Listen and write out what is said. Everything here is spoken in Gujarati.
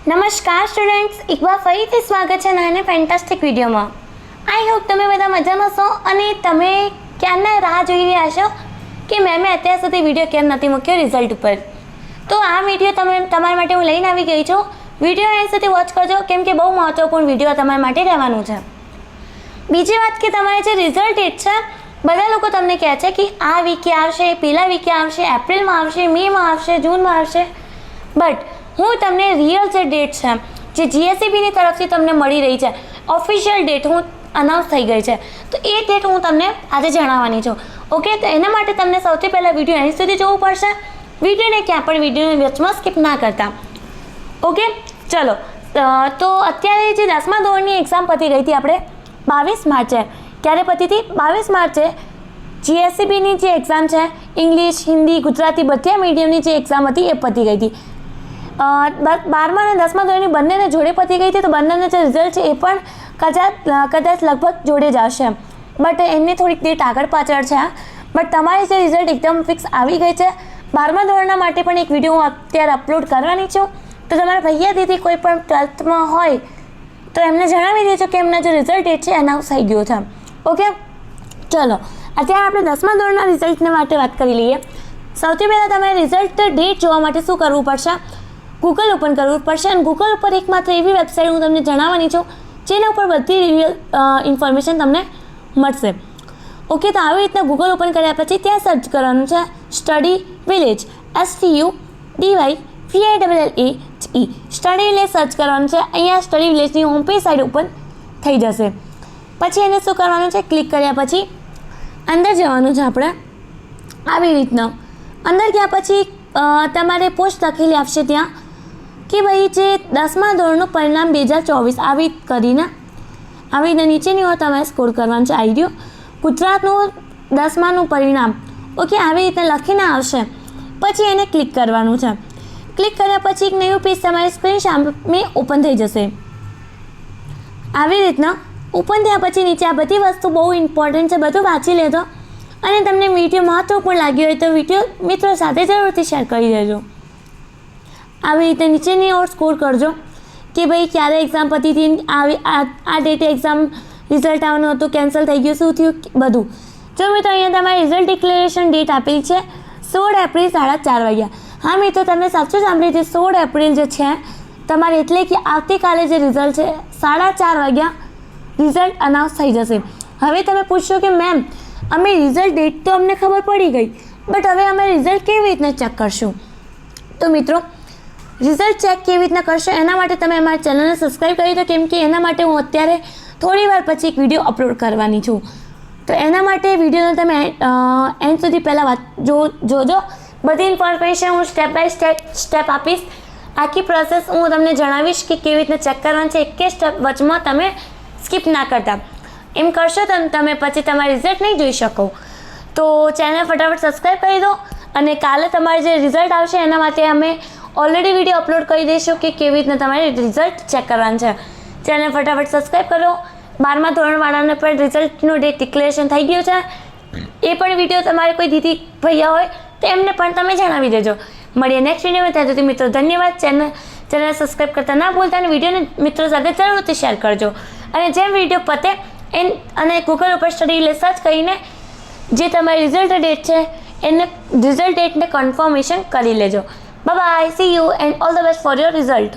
નમસ્કાર સ્ટુડન્ટ્સ, એક વાર ફરીથી સ્વાગત છે નાને ફેન્ટાસ્ટિક વિડીયોમાં. આઈ હોપ તમે બધા મજામાં છો અને તમે ક્યારના રાહ જોઈ રહ્યા છો કે મેં અત્યાર સુધી વિડીયો કેમ નથી મૂક્યો રિઝલ્ટ ઉપર. તો આ વિડીયો તમારા માટે હું લઈને આવી ગઈ છું. વિડીયો એન્ડ સુધી વોચ કરજો કેમ કે બહુ મહત્વપૂર્ણ વિડીયો તમારા માટે રહેવાનું છે. બીજી વાત કે તમારે જે રિઝલ્ટ ડેટ છે, બધા લોકો તમને કહે છે કે આ વીકે આવશે, પેલા વીકે આવશે, એપ્રિલમાં આવશે, મેમાં આવશે, જૂનમાં આવશે. બટ હું તમને રિયલ જે ડેટ છે, જે જીએસઈબીની તરફથી તમને મળી રહી છે, ઓફિશિયલ ડેટ હું અનાઉન્સ થઈ ગઈ છે, તો એ ડેટ હું તમને આજે જણાવવાની છું. ઓકે, તો એના માટે તમને સૌથી પહેલાં વિડીયો અહીં સુધી જોવું પડશે. વિડીયોને ક્યાં પણ વિડીયોને વચમાં સ્કીપ ના કરતા. ઓકે, ચલો. તો અત્યારે જે 10મા ધોરણની એક્ઝામ પતી ગઈ હતી આપણે 22 માર્ચે. ક્યારે પતી હતી? 22 માર્ચે જીએસઈબીની જે એક્ઝામ છે, ઇંગ્લિશ, હિન્દી, ગુજરાતી બધા મીડિયમની જે એક્ઝામ હતી એ પતી ગઈ હતી. 12મા અને 10મા ધોરણની બંનેને જોડે પતી ગઈ હતી, તો બંનેના જે રિઝલ્ટ છે એ પણ કદાચ લગભગ જોડે જ આવશે. બટ એમની થોડીક ડેટ આગળ પાછળ છે. બટ તમારી જે રિઝલ્ટ એકદમ ફિક્સ આવી ગઈ છે. 12મા ધોરણના માટે પણ એક વિડીયો હું અત્યારે અપલોડ કરવાની છું. તો તમારા ભૈયા દીદી કોઈ પણ 12થમાં હોય તો એમને જણાવી દેજો કે એમના જે રિઝલ્ટ ડેટ છે એનાઉન્સ થઈ ગયો છે. ઓકે, ચલો. અત્યારે આપણે 10મા ધોરણના રિઝલ્ટને માટે વાત કરી લઈએ. સૌથી પહેલાં તમારે રિઝલ્ટ ડેટ જોવા માટે શું કરવું પડશે? ગૂગલ ઓપન કરવું પડશે. અને ગૂગલ ઉપર એકમાત્ર એવી વેબસાઇટ હું તમને જણાવવાની છું જેના ઉપર બધી રિયલ ઇન્ફોર્મેશન તમને મળશે. ઓકે, તો આવી રીતના ગૂગલ ઓપન કર્યા પછી ત્યાં સર્ચ કરવાનું છે study village, STUDYVILLAGE. Study village search કરવાનું છે. અહીંયા સ્ટડી વિલેજની હોમ પેજ સાઈડ ઓપન થઈ જશે. પછી એને શું કરવાનું છે? ક્લિક કર્યા પછી અંદર જવાનું છે આપણે. આવી રીતના અંદર ગયા પછી તમારે પોસ્ટ લખેલી આપશે ત્યાં કે ભાઈ જે 10મા ધોરણનું પરિણામ 2024 આવી કરીને નીચેની ઓર તમારે સ્કોર કરવાનું છે. આવી રહ્યું ગુજરાતનું 10માનું પરિણામ. ઓકે, આવી રીતે લખીને આવશે. પછી એને ક્લિક કરવાનું છે. ક્લિક કર્યા પછી એક નવું પેજ તમારી સ્ક્રીન સામે ઓપન થઈ જશે. આવી રીતના ઓપન થયા પછી નીચે આ બધી વસ્તુ બહુ ઇમ્પોર્ટન્ટ છે, બધું વાંચી લેજો. અને તમને વિડીયો મહત્વપૂર્ણ લાગ્યો હોય તો વિડીયો મિત્રો સાથે જરૂરથી શેર કરી દેજો. આવી રીતે નીચેની ઓર સ્કોર કરજો કે ભાઈ ક્યારે એક્ઝામ પતી હતી, આ ડેટે એક્ઝામ રિઝલ્ટ આવવાનું હતું, કેન્સલ થઈ ગયું, શું થયું, બધું. જો મિત્રો અહીંયા તમારી રિઝલ્ટ ડિક્લેરેશન ડેટ આપેલી છે 16 એપ્રિલ 4:30 વાગ્યા. હા મિત્રો, તમે સાચું સાંભળ્યું છે. 16 એપ્રિલ જે છે તમારે, એટલે કે આવતીકાલે જે રિઝલ્ટ છે 4:30 વાગ્યા રિઝલ્ટ અનાઉન્સ થઈ જશે. હવે તમે પૂછશો કે મેમ અમે રિઝલ્ટ ડેટ તો અમને ખબર પડી ગઈ, બટ હવે અમે રિઝલ્ટ કેવી રીતના ચેક કરશું? તો મિત્રો, રિઝલ્ટ ચેક કેવી રીતના કરશો એના માટે તમે અમારી ચેનલને સબસ્ક્રાઈબ કરી દો, કેમ કે એના માટે હું અત્યારે થોડી વાર પછી એક વિડીયો અપલોડ કરવાની છું. તો એના માટે વિડીયોને તમે એન્ડ સુધી પહેલાં જોજો. બધી ઇન્ફોર્મેશન હું સ્ટેપ બાય સ્ટેપ આપીશ. આખી પ્રોસેસ હું તમને જણાવીશ કે કેવી રીતના ચેક કરવાનું છે. એક સ્ટેપ વચમાં તમે સ્કીપ ના કરતા. એમ કરશો તો તમે પછી તમારું રિઝલ્ટ નહીં જોઈ શકો. તો ચેનલ ફટાફટ સબસ્ક્રાઈબ કરી દો. અને કાલે તમારે જે રિઝલ્ટ આવશે એના માટે અમે ઓલરેડી વિડીયો અપલોડ કરી દઈશું કે કેવી રીતના તમારે રિઝલ્ટ ચેક કરવાનું છે. ચેનલ ફટાફટ સબસ્ક્રાઈબ કરો. 12મા ધોરણવાળાને પણ રિઝલ્ટનું ડેટ ડિક્લેરેશન થઈ ગયું છે. એ પણ વિડીયો તમારે કોઈ દીદી ભૈયા હોય તો એમને પણ તમે જણાવી દેજો. મળીએ નેક્સ્ટ વિડીયોમાં. ત્યાં સુધી મિત્રો ધન્યવાદ. ચેનલ સબસ્ક્રાઈબ કરતા ના ભૂલતા અને વિડીયોને મિત્રો સાથે જરૂરથી શેર કરજો. અને જેમ વિડીયો પતે અને ગૂગલ ઉપર સ્ટડી વિલેજ સર્ચ કરીને જે તમારી રિઝલ્ટ ડેટ છે એને રિઝલ્ટ ડેટને કન્ફર્મેશન કરી લેજો. Bye bye, C you and all the best for your result.